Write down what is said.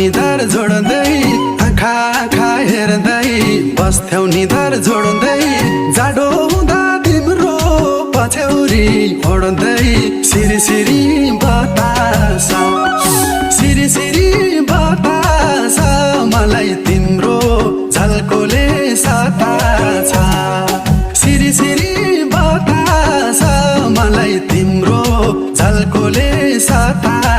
निधार जोड्दै आँखा आँखा हेर्दै बस्थ्यौ निधार जोड्दै जाडो हुँदा तिम्रो पछ्यौरी ओड्दै सिरी सिरी बतास सिरी सिरी बतास मलाई तिम्रो झल्कोले सताछ सिरी सिरी बतास मलाई तिम्रो झल्कोले सताछ